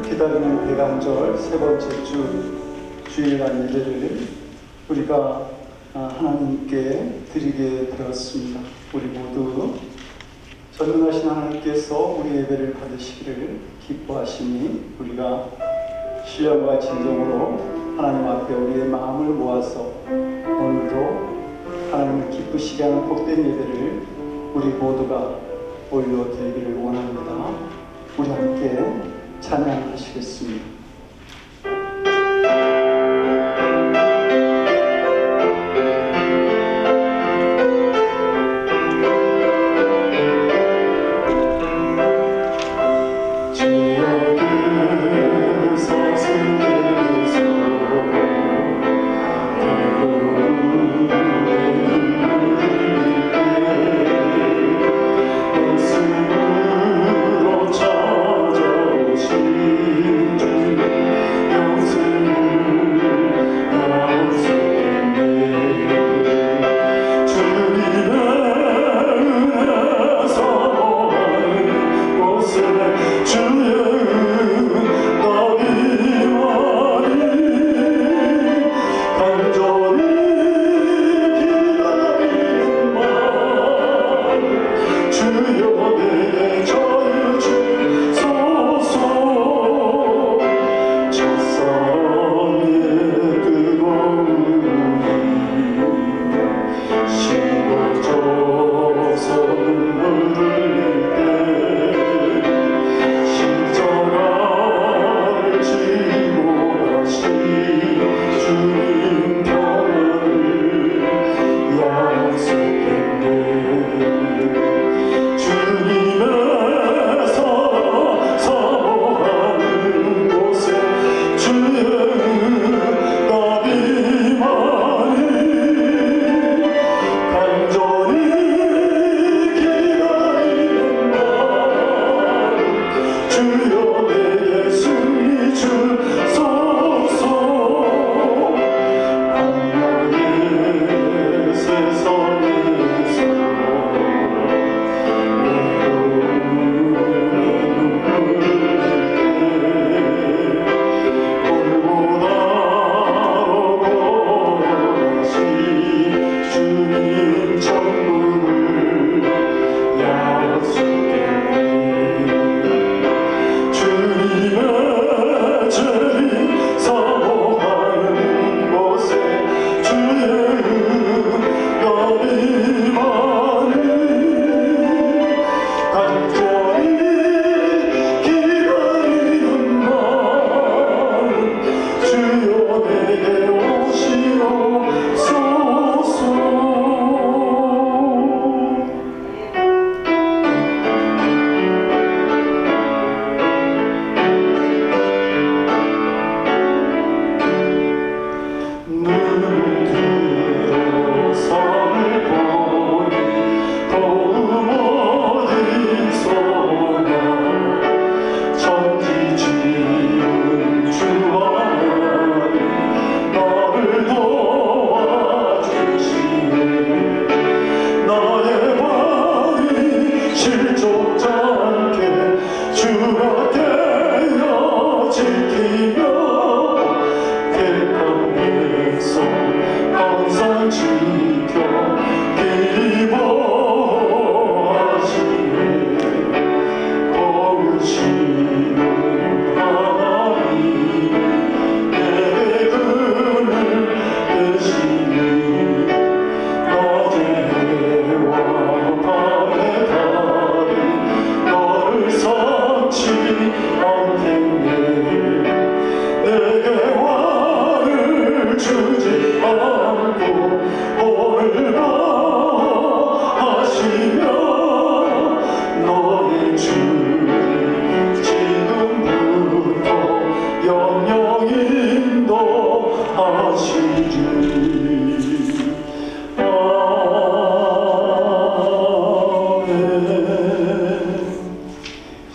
기다리는 대강절 세 번째 주 주일날 예배를 우리가 하나님께 드리게 되었습니다. 우리 모두 전능하신 하나님께서 우리 예배를 받으시기를 기뻐하시니 우리가 신령과 진정으로 하나님 앞에 우리의 마음을 모아서 오늘도 하나님을 기쁘시게 하는 복된 예배를 우리 모두가 올려드리기를 원합니다. 우리 함께 찬양하시겠습니다.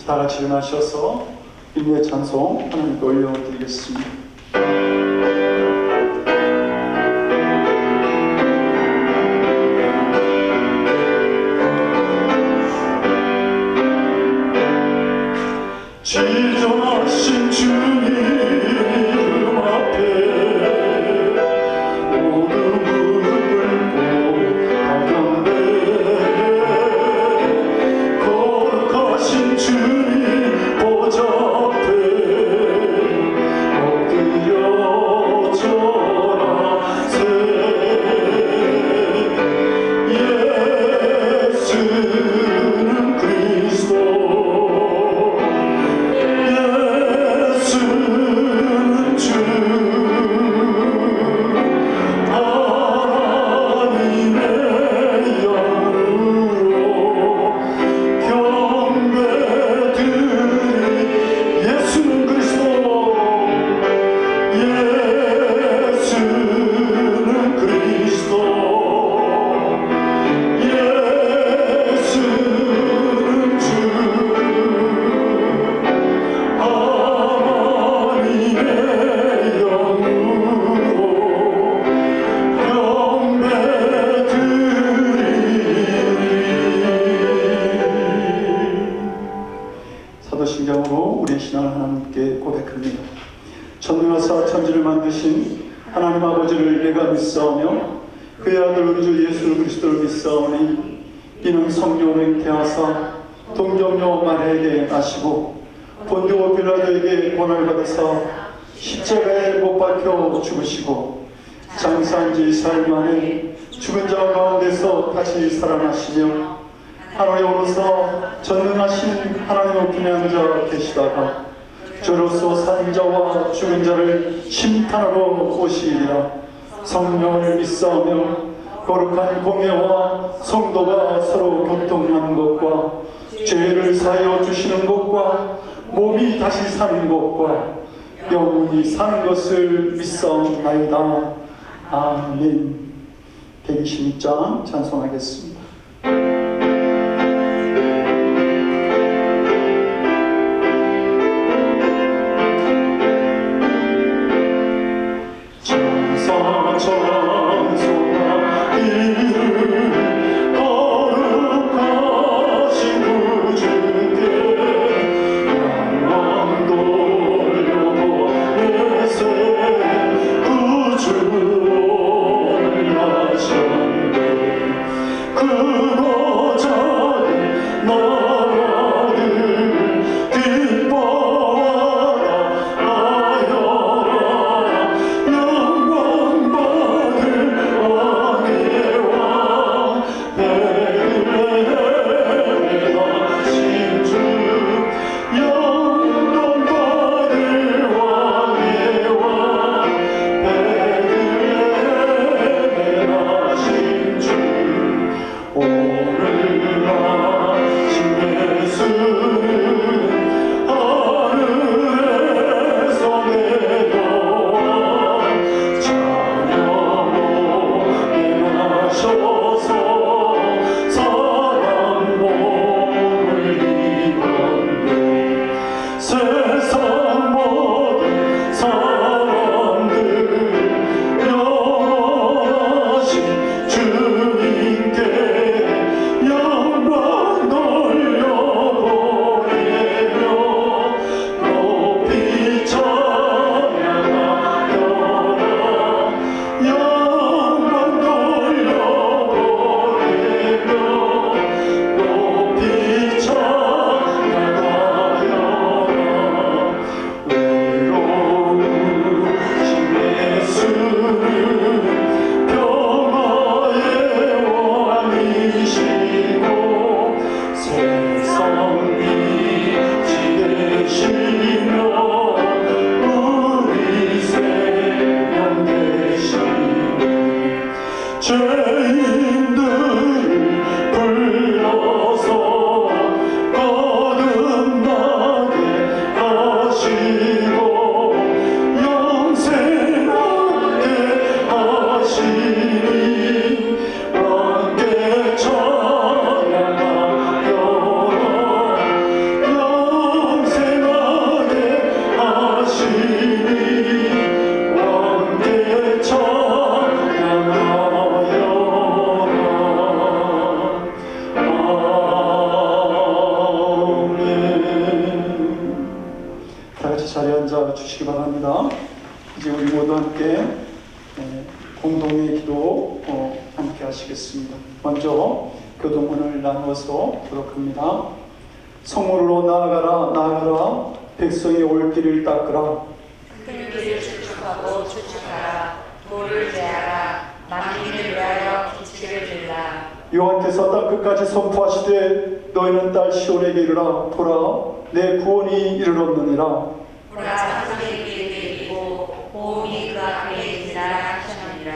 다 같이 일어나셔서 인류의 찬송 하나님께 올려드리겠습니다. 지존하신 주 하나님 아버지를 내가 믿사오며 그의 아들 우리 주 예수 그리스도를 믿사오니 이는 성령을 잉태하사 동정녀 마리아에게 나시고 본디오 빌라도에게 고난을 받으사 십자가에 못 박혀 죽으시고 장사한 지 4일 만에 죽은 자 가운데서 다시 살아나시며 하늘에 오르사 전능하신 하나님 우편에 앉아 계시다가 저로서 산 자와 죽은 자를 심판하러 오시리라. 성령을 믿사오며 거룩한 공예와 성도가 서로 교통하는 것과 죄를 사하여 주시는 것과 몸이 다시 사는 것과 영원히 사는 것을 믿사옵나이다. 아멘. 126장 찬송하겠습니다. 주시기 바랍니다. 이제 우리 모두 함께 공동의 기도 함께 하시겠습니다. 먼저 교도문을 나누어서 보도록 합니다. 성문으로 나아가라 나아가라 백성이 올 길을 닦으라. 큰 길을 추축하고 추축하라. 돌을 제하라. 만민을 위하여 기치를 들라. 여호와께서 땅 끝까지 선포하시되 너희는 딸 시온에게 이르라. 보라 내 구원이 이르렀느니라. 보라 상속의 길을 이고 보험이 그 앞에 있으라 하시느니라.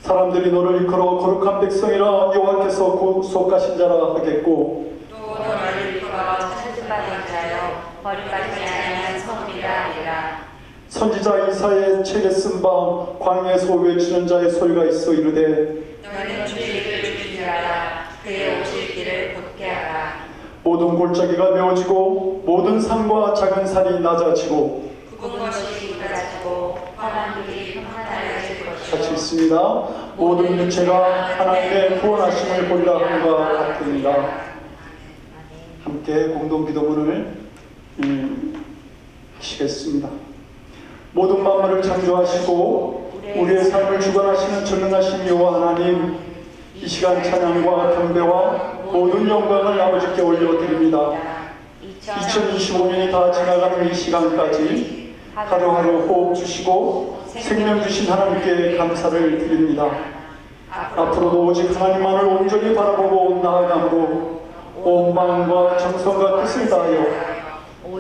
사람들이 너를 이끌어 거룩한 백성이라 여호와께서 곧 속하신 자라 하겠고 또 너를 이끌어 찾음받은 자여 버림받지 아니한 성이라 하리라. 선지자 이사야의 책에 쓴 바 광야에서 외치는 자의 소리가 있어 이르되 너는 주의 길을 준비하라. 그의 오실 길을 곧게 하라. 모든 골짜기가 메워지고 모든 산과 작은 산이 낮아지고 굵은 것이 굵어지고 험한 길이 평탄해질 것이요. 같이 있습니다. 모든 육체가 하나님의 구원하심을 보리라 함과 같으니라. 함께 공동 기도문을 하시겠습니다. 모든 만물을 창조하시고 우리의 삶을 주관하시는 전능하신 여호와 하나님, 이 시간 찬양과 경배와 모든 영광을 아버지께 올려드립니다. 2025년이 다 지나가는 이 시간까지 하루하루 호흡 주시고 생명 주신 하나님께 감사를 드립니다. 앞으로도 오직 하나님만을 온전히 바라보고 나아감으로 온 마음과 정성과 뜻을 다하여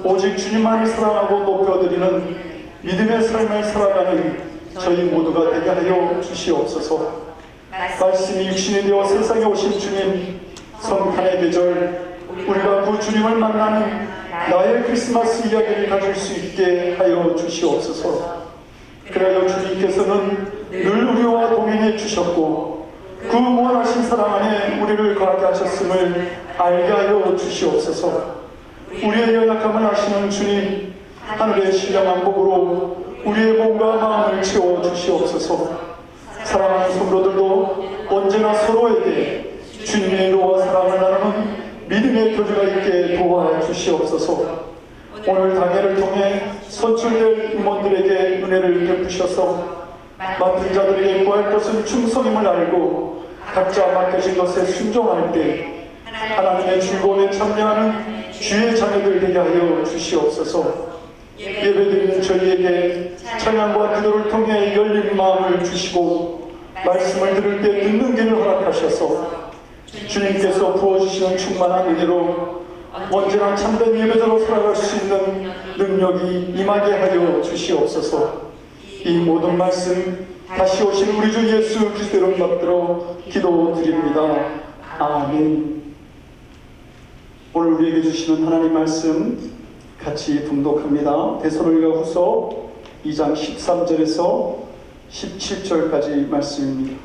오직 주님만을 사랑하고 높여드리는 믿음의 삶을 살아가는 저희 모두가 되게 하여 주시옵소서. 말씀이 육신이 되어 세상에 오신 주님, 성탄의 계절, 우리가 그 주님을 만나는 나의 크리스마스 이야기를 가질 수 있게 하여 주시옵소서. 그래야 주님께서는 늘 우리와 동행해 주셨고 그 무한하신 사랑 안에 우리를 거하게 하셨음을 알게 하여 주시옵소서. 우리의 연약함을 아시는 주님, 하늘의 신령한 복으로 우리의 몸과 마음을 채워 주시옵소서. 사랑하는 성도들도 언제나 서로에게 주님의 의와 사랑을 나누는 믿음의 교제가 있게 도와주시옵소서. 오늘 당회를 통해 선출될 임원들에게 은혜를 베푸셔서 맡은 자들에게 구할 것은 충성임을 알고 각자 맡겨진 것에 순종할 때 하나님의 즐거움에 참여하는 주의 자녀들 되게 하여 주시옵소서. 예배드리는 저희에게 찬양과 기도를 통해 열린 마음을 주시고 말씀을 들을 때 듣는 길을 허락하셔서 주님께서 부어주시는 충만한 은혜로 언제나 참된 예배자로 살아갈 수 있는 능력이 임하게 하여 주시옵소서. 이 모든 말씀 다시 오신 우리 주 예수 그리스도를 받들어 기도드립니다. 아멘. 오늘 우리에게 주시는 하나님 말씀 같이 봉독합니다. 데살로니가 후서 2장 13절에서 17절까지 말씀입니다.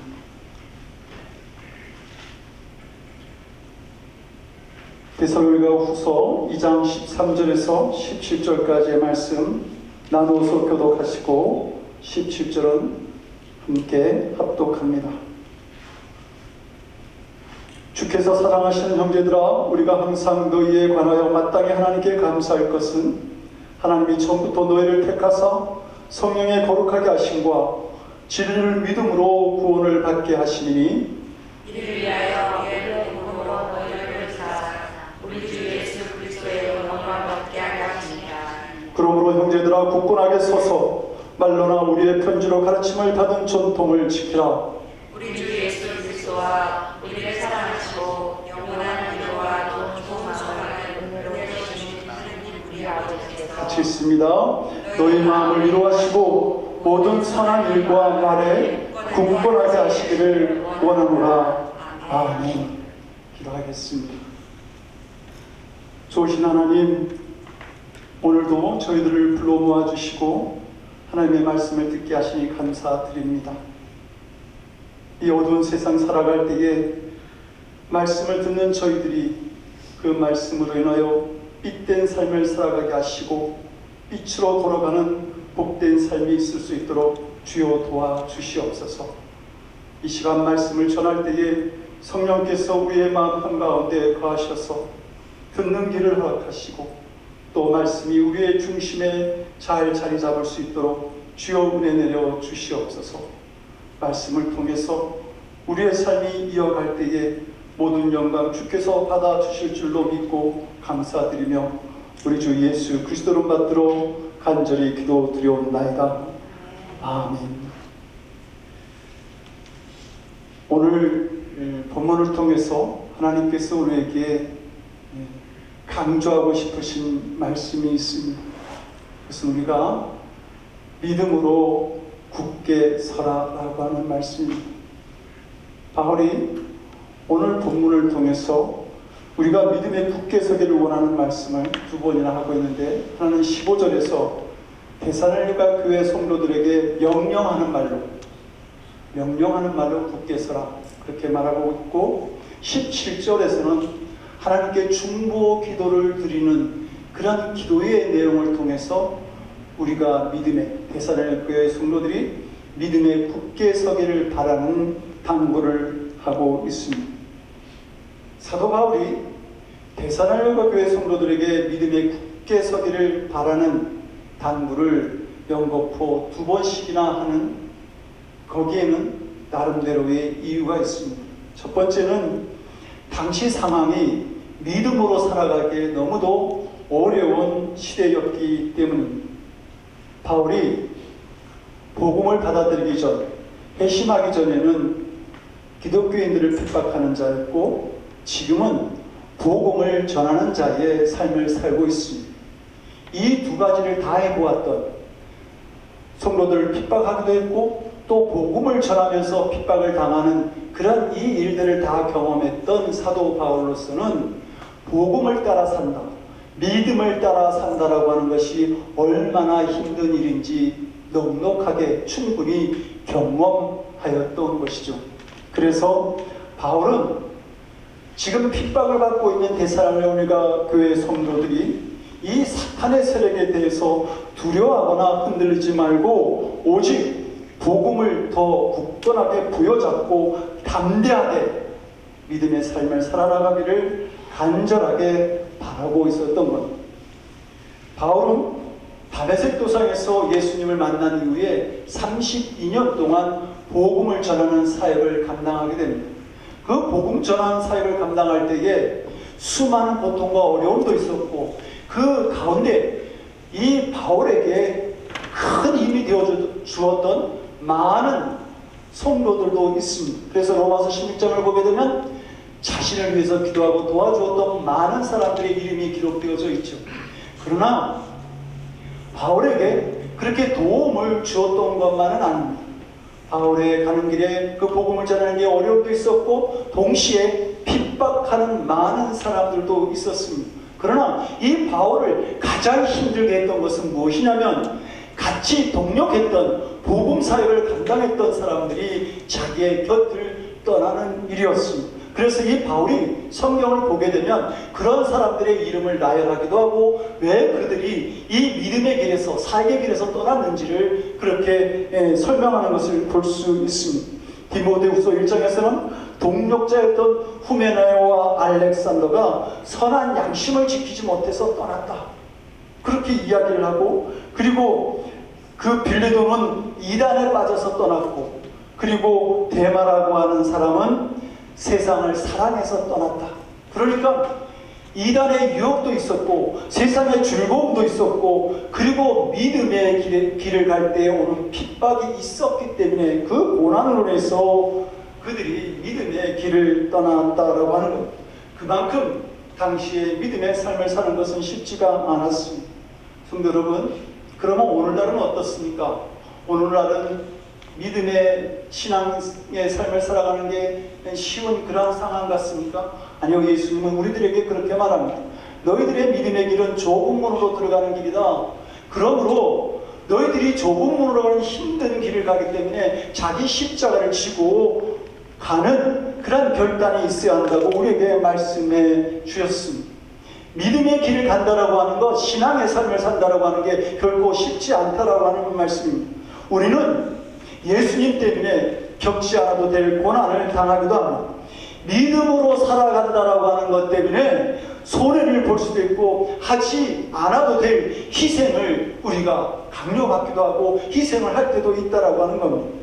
데살로니가 후서 2장 13절에서 17절까지의 말씀 나누어서 교독하시고 17절은 함께 합독합니다. 주께서 사랑하시는 형제들아, 우리가 항상 너희에 관하여 마땅히 하나님께 감사할 것은 하나님이 처음부터 너희를 택하사 성령의 거룩하게 하심과 진리를 믿음으로 구원을 받게 하시니 이를 위하여 예를 복음으로 너희를 부르사 우리 주 예수 그리스도의 영광을 얻게 하려 하십니다. 그러므로 형제들아, 굳건하게 서서 말로나 우리의 편지로 가르침을 받은 전통을 지키라. 우리 주 예수 그리스도와 우리를 사랑하시고 영원한 기도와 좋은 마음을 은혜로 해주신 하나님 우리 아버지께서 같이 있습니다. 너희 마음을 위로하시고 모든 선한 일과 말에 굳건하게 하시기를 원하노라. 아멘. 기도하겠습니다. 좋으신 하나님, 오늘도 저희들을 불러 모아주시고 하나님의 말씀을 듣게 하시니 감사드립니다. 이 어두운 세상 살아갈 때에 말씀을 듣는 저희들이 그 말씀으로 인하여 빛된 삶을 살아가게 하시고 빛으로 걸어가는 복된 삶이 있을 수 있도록 주여 도와주시옵소서. 이 시간 말씀을 전할 때에 성령께서 우리의 마음 한가운데 거하셔서 듣는 길을 허락하시고 또 말씀이 우리의 중심에 잘 자리 잡을 수 있도록 주여 은혜 내려 주시옵소서. 말씀을 통해서 우리의 삶이 이어갈 때에 모든 영광 주께서 받아주실 줄로 믿고 감사드리며 우리 주 예수 그리스도를 받들어 간절히 기도드려옵나이다. 아멘. 오늘 본문을 통해서 하나님께서 우리에게 강조하고 싶으신 말씀이 있습니다. 그것은 우리가 믿음으로 굳게 서라라고 하는 말씀입니다. 바울이 오늘 본문을 통해서 우리가 믿음에 굳게 서기를 원하는 말씀을 두 번이나 하고 있는데, 하나는 15절에서 데살로니가 교회 성도들에게 명령하는 말로 굳게 서라 그렇게 말하고 있고, 17절에서는 하나님께 중보 기도를 드리는 그런 기도의 내용을 통해서 우리가 데살로니가 교회 성도들이 믿음에 굳게 서기를 바라는 당부를 하고 있습니다. 사도 바울이 데살로니가 교회 성도들에게 믿음에 굳게 서기를 바라는 당부를 연거푸 두 번씩이나 하는 거기에는 나름대로의 이유가 있습니다. 첫 번째는 당시 상황이 믿음으로 살아가기에 너무도 어려운 시대였기 때문입니다. 바울이 복음을 받아들이기 전, 회심하기 전에는 기독교인들을 핍박하는 자였고 지금은 복음을 전하는 자의 삶을 살고 있습니다. 이 두 가지를 다 해보았던, 성도들을 핍박하기도 했고 또 복음을 전하면서 핍박을 당하는 그런 이 일들을 다 경험했던 사도 바울로서는 복음을 따라 산다, 믿음을 따라 산다라고 하는 것이 얼마나 힘든 일인지 넉넉하게 충분히 경험하였던 것이죠. 그래서 바울은 지금 핍박을 받고 있는 데살로니가 교회 성도들이 이 사탄의 세력에 대해서 두려워하거나 흔들리지 말고 오직 복음을 더 굳건하게 부여잡고 담대하게 믿음의 삶을 살아나가기를 간절하게 바라고 있었던 겁니다. 바울은 다메섹 도상에서 예수님을 만난 이후에 32년 동안 복음을 전하는 사역을 감당하게 됩니다. 그 복음 전하는 사역을 감당할 때에 수많은 고통과 어려움도 있었고 그 가운데 이 바울에게 큰 힘이 되어 주었던 많은 성도들도 있습니다. 그래서 로마서 16장을 보게 되면 자신을 위해서 기도하고 도와주었던 많은 사람들의 이름이 기록되어져 있죠. 그러나 바울에게 그렇게 도움을 주었던 것만은 아닙니다. 바울의 가는 길에 그 복음을 전하는 게 어려움도 있었고 동시에 핍박하는 많은 사람들도 있었습니다. 그러나 이 바울을 가장 힘들게 했던 것은 무엇이냐면 같이 동력했던 복음 사역을 감당했던 사람들이 자기의 곁을 떠나는 일이었습니다. 그래서 이 바울이 성경을 보게 되면 그런 사람들의 이름을 나열하기도 하고 왜 그들이 이 믿음의 길에서 사역의 길에서 떠났는지를 그렇게 설명하는 것을 볼 수 있습니다. 디모데후서 1장에서는 동력자였던 후메나요와 알렉산더가 선한 양심을 지키지 못해서 떠났다, 그렇게 이야기를 하고, 그리고 그 빌레돈은 이단에 빠져서 떠났고, 그리고 데마라고 하는 사람은 세상을 사랑해서 떠났다. 그러니까 이단의 유혹도 있었고 세상의 즐거움도 있었고 그리고 믿음의 길을 갈 때 오는 핍박이 있었기 때문에 그 고난으로 인해서 그들이 믿음의 길을 떠났다라고 하는 것. 그만큼 당시에 믿음의 삶을 사는 것은 쉽지가 않았습니다. 성도 여러분, 그러면 오늘날은 어떻습니까? 오늘날은 믿음의 신앙의 삶을 살아가는 게 쉬운 그런 상황 같습니까? 아니요, 예수님은 우리들에게 그렇게 말합니다. 너희들의 믿음의 길은 좁은 문으로 들어가는 길이다. 그러므로 너희들이 좁은 문으로 가는 힘든 길을 가기 때문에 자기 십자가를 지고 가는 그런 결단이 있어야 한다고 우리에게 말씀해 주셨습니다. 믿음의 길을 간다라고 하는 것, 신앙의 삶을 산다라고 하는 게 결코 쉽지 않다라고 하는 말씀입니다. 우리는 예수님 때문에 겪지 않아도 될 고난을 당하기도 합니다. 믿음으로 살아간다라고 하는 것 때문에 손해를 볼 수도 있고 하지 않아도 될 희생을 우리가 강요받기도 하고 희생을 할 때도 있다라고 하는 겁니다.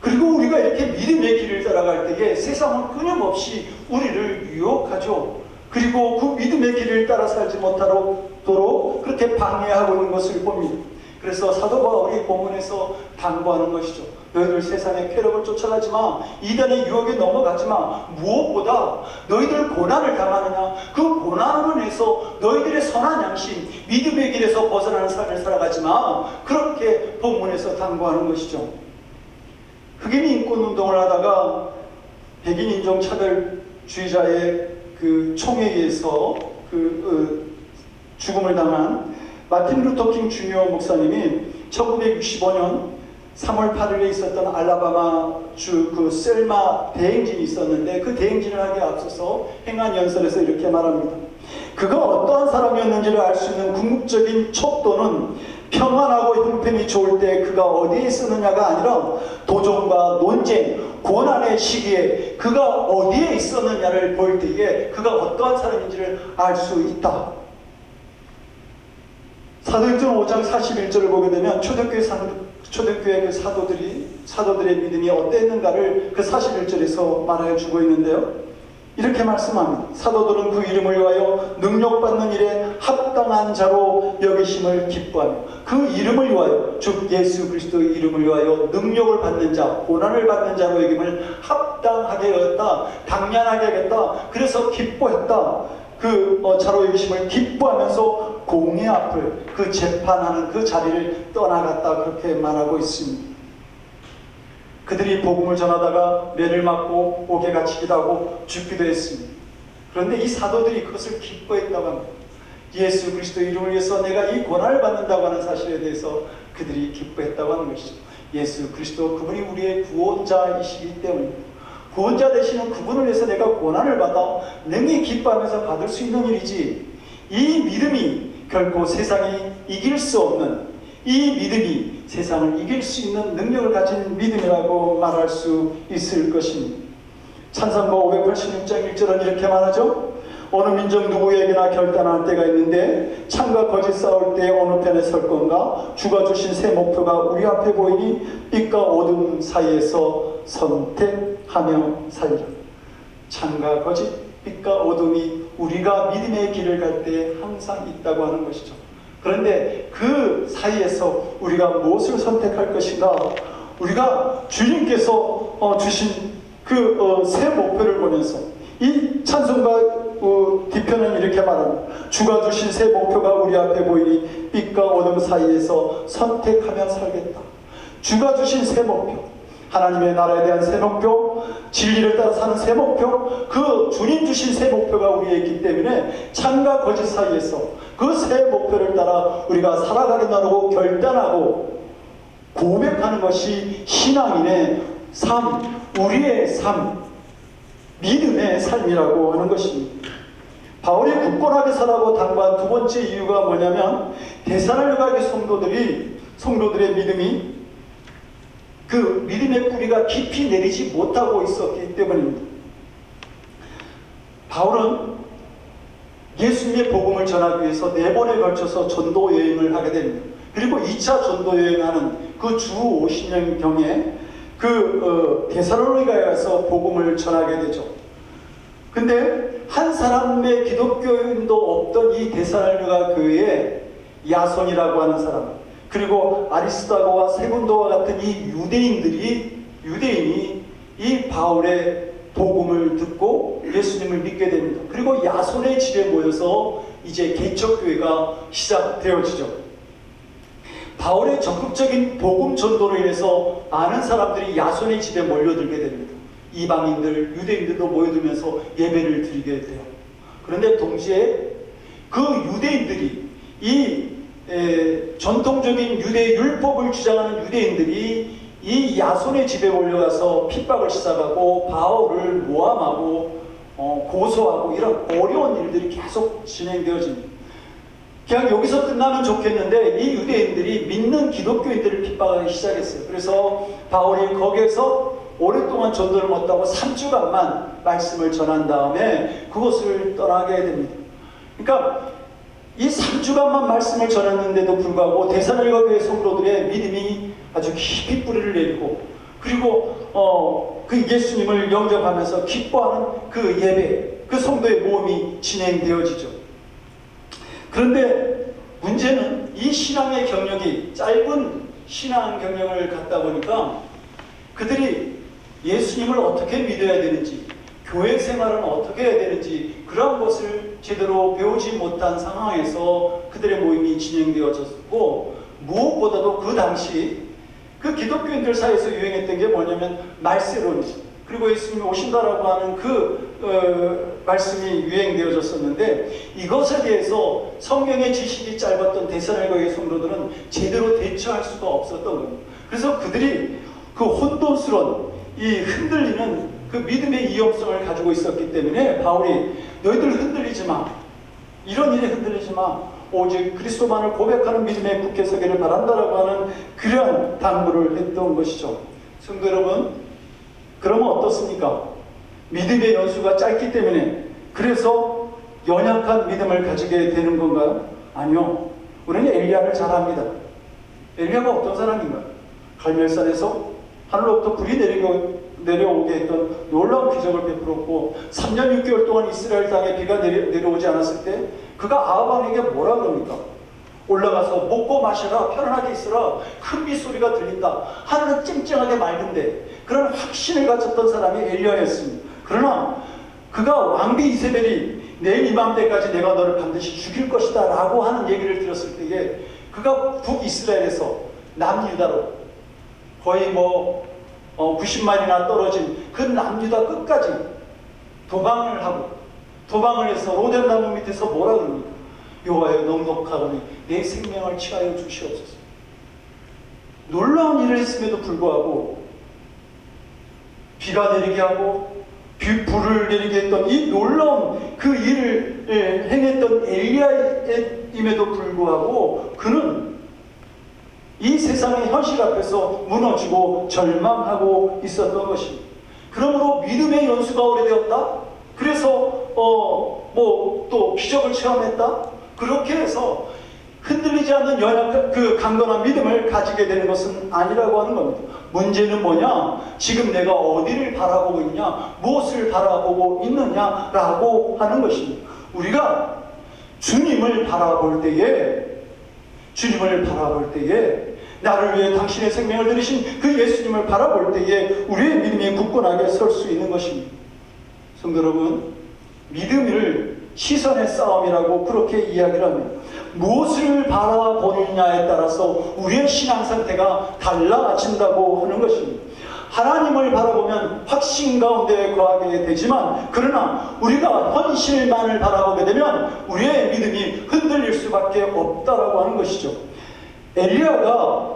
그리고 우리가 이렇게 믿음의 길을 따라갈 때에 세상은 끊임없이 우리를 유혹하죠. 그리고 그 믿음의 길을 따라 살지 못하도록 그렇게 방해하고 있는 것을 봅니다. 그래서 사도 바울이 본문에서 당부하는 것이죠. 너희들 세상의 쾌락을 쫓아가지 마. 이단의 유혹에 넘어가지 마. 무엇보다 너희들 고난을 당하느냐, 그 고난으로 인해서 너희들의 선한 양심, 믿음의 길에서 벗어나는 삶을 살아가지 마. 그렇게 본문에서 당부하는 것이죠. 흑인 인권운동을 하다가 백인 인종 차별주의자의 그 총에 의해서 죽음을 당한 마틴 루터 킹 주니어 목사님이 1965년 3월 8일에 있었던 알라바마 주 그 셀마 대행진이 있었는데 그 대행진을 하기에 앞서서 행한 연설에서 이렇게 말합니다. 그가 어떠한 사람이었는지를 알 수 있는 궁극적인 척도는 평안하고 형편이 좋을 때 그가 어디에 있었느냐가 아니라 도전과 논쟁, 고난의 시기에 그가 어디에 있었느냐를 볼 때에 그가 어떠한 사람인지를 알 수 있다. 사도행전 5장 41절을 보게 되면 초대교회 그 사도들이 사도들의 믿음이 어땠는가를 그 41절에서 말하여 주고 있는데요. 이렇게 말씀합니다. 사도들은 그 이름을 위하여 능력받는 일에 합당한 자로 여기심을 기뻐하며, 그 이름을 위하여, 즉 예수 그리스도의 이름을 위하여 능력을 받는 자, 고난을 받는 자로 여김을 합당하게 여겼다, 당연하게 여겼다. 그래서 기뻐했다. 그 자로 여기심을 기뻐하면서 공의 앞을, 그 재판하는 그 자리를 떠나갔다, 그렇게 말하고 있습니다. 그들이 복음을 전하다가 매를 맞고 옥에 갇히기도 하고 죽기도 했습니다. 그런데 이 사도들이 그것을 기뻐했다고 합니다. 예수 그리스도 이름을 위해서 내가 이 고난을 받는다고 하는 사실에 대해서 그들이 기뻐했다고 하는 것이죠. 예수 그리스도, 그분이 우리의 구원자이시기 때문입니다. 구원자 되시는 그분을 위해서 내가 고난을 받아 능히 기뻐하면서 받을 수 있는 일이지, 이 믿음이 결코 세상이 이길 수 없는, 이 믿음이 세상을 이길 수 있는 능력을 가진 믿음이라고 말할 수 있을 것입니다. 찬송가 586장 1절은 이렇게 말하죠. 어느 민족 누구에게나 결단할 때가 있는데 창과 거짓 싸울 때 어느 편에 설 건가? 주가 주신 새 목표가 우리 앞에 보이니 빛과 어둠 사이에서 선택하며 살리라. 창과 거짓, 빛과 어둠이 우리가 믿음의 길을 갈 때 항상 있다고 하는 것이죠. 그런데 그 사이에서 우리가 무엇을 선택할 것인가? 우리가 주님께서 주신 그 새 목표를 보면서, 이 찬송가 뒤편은 이렇게 말합니다. 주가 주신 새 목표가 우리 앞에 보이니 빛과 어둠 사이에서 선택하며 살겠다. 주가 주신 새 목표, 하나님의 나라에 대한 새 목표, 진리를 따라 사는 새 목표, 그 주님 주신 새 목표가 우리에 있기 때문에 참과 거짓 사이에서 그 새 목표를 따라 우리가 살아가겠다고 결단하고 고백하는 것이 신앙인의 삶, 우리의 삶, 믿음의 삶이라고 하는 것입니다. 바울이 굳건하게 살라고 당부한 두 번째 이유가 뭐냐면, 데살로니가 성도들의 믿음이, 그 믿음의 뿌리가 깊이 내리지 못하고 있었기 때문입니다. 바울은 예수님의 복음을 전하기 위해서 4번에 걸쳐서 전도 여행을 하게 됩니다. 그리고 2차 전도 여행하는 그 주 50년경에 데살로니가에 가서 복음을 전하게 되죠. 근데 한 사람의 기독교인도 없던 이 데살로니가 교회에 야손이라고 하는 사람, 그리고 아리스다고와 세군도와 같은 이 유대인이 이 바울의 복음을 듣고 예수님을 믿게 됩니다. 그리고 야손의 집에 모여서 이제 개척교회가 시작되어지죠. 바울의 적극적인 복음 전도로 인해서 많은 사람들이 야손의 집에 몰려들게 됩니다. 이방인들, 유대인들도 모여들면서 예배를 드리게 돼요. 그런데 동시에 그 유대인들이, 전통적인 유대 율법을 주장하는 유대인들이 이 야손의 집에 몰려가서 핍박을 시작하고 바울을 모함하고 고소하고, 이런 어려운 일들이 계속 진행되어집니다. 그냥 여기서 끝나면 좋겠는데 이 유대인들이 믿는 기독교인들을 핍박하기 시작했어요. 그래서 바울이 거기에서 오랫동안 전도를 못하고 3주간만 말씀을 전한 다음에 그곳을 떠나게 됩니다. 그러니까 이 3주간만 말씀을 전했는데도 불구하고 데살로니가 교회 성도들의 믿음이 아주 깊이 뿌리를 내리고, 그리고 그 예수님을 영접하면서 기뻐하는 그 예배, 그 성도의 모험이 진행되어지죠. 그런데 문제는 이 신앙의 경력이, 짧은 신앙 경력을 갖다 보니까 그들이 예수님을 어떻게 믿어야 되는지, 교회 생활은 어떻게 해야 되는지, 그런 것을 제대로 배우지 못한 상황에서 그들의 모임이 진행되어졌고, 무엇보다도 그 당시 그 기독교인들 사이에서 유행했던 게 뭐냐면 말세론이죠. 그리고 예수님이 오신다라고 하는 말씀이 유행되어졌었는데, 이것에 대해서 성경의 지식이 짧았던 데살로니가의 성도들은 제대로 대처할 수가 없었던 겁니다. 그래서 그들이 그 혼돈스러운, 이 흔들리는 그 믿음의 위험성을 가지고 있었기 때문에 바울이 너희들 흔들리지 마, 이런 일에 흔들리지 마, 오직 그리스도만을 고백하는 믿음에 굳게 서기를 바란다라고 하는 그런 당부를 했던 것이죠. 성도 여러분, 그러면 어떻습니까? 믿음의 연수가 짧기 때문에 그래서 연약한 믿음을 가지게 되는 건가요? 아니요. 우리는 엘리야를 잘 압니다. 엘리야가 어떤 사람인가요? 갈멜산에서 하늘로부터 불이 내려오게 했던 놀라운 기적을 베풀었고 3년 6개월 동안 이스라엘 땅에 비가 내려오지 않았을 때 그가 아합 왕에게 뭐라 그럽니까? 올라가서 먹고 마셔라, 편안하게 있어라, 큰 빗소리가 들린다. 하늘은 쨍쨍하게 맑은데 그런 확신을 가졌던 사람이 엘리야였습니다. 그러나 그가 왕비 이세벨이 내일 이맘때까지 내가 너를 반드시 죽일 것이다 라고 하는 얘기를 들었을 때에 그가 북이스라엘에서 남유다로 거의 90마일이나 떨어진 그 남유다 끝까지 도망을 하고 도망을 해서 로뎀나무 밑에서 뭐라 그럽니까? 여호와여 넉넉하오니 내 생명을 취하여 주시옵소서. 놀라운 일을 했음에도 불구하고 비가 내리게 하고 불을 내리게 했던 이 놀라운 그 일을 행했던 엘리야임에도 불구하고 그는 이 세상의 현실 앞에서 무너지고 절망하고 있었던 것입니다. 그러므로 믿음의 연수가 오래되었다. 그래서 또 기적을 체험했다. 그렇게 해서 흔들리지 않는 연약한 그 강건한 믿음을 가지게 되는 것은 아니라고 하는 겁니다. 문제는 뭐냐? 지금 내가 어디를 바라보고 있냐? 무엇을 바라보고 있느냐라고 하는 것입니다. 우리가 주님을 바라볼 때에 나를 위해 당신의 생명을 들이신 그 예수님을 바라볼 때에 우리의 믿음이 굳건하게 설 수 있는 것입니다. 성도 여러분, 믿음을 시선의 싸움이라고 그렇게 이야기를 합니다. 무엇을 바라보느냐에 따라서 우리의 신앙 상태가 달라진다고 하는 것입니다. 하나님을 바라보면 확신 가운데 거하게 되지만 그러나 우리가 현실만을 바라보게 되면 우리의 믿음이 흔들릴 수밖에 없다라고 하는 것이죠. 엘리야가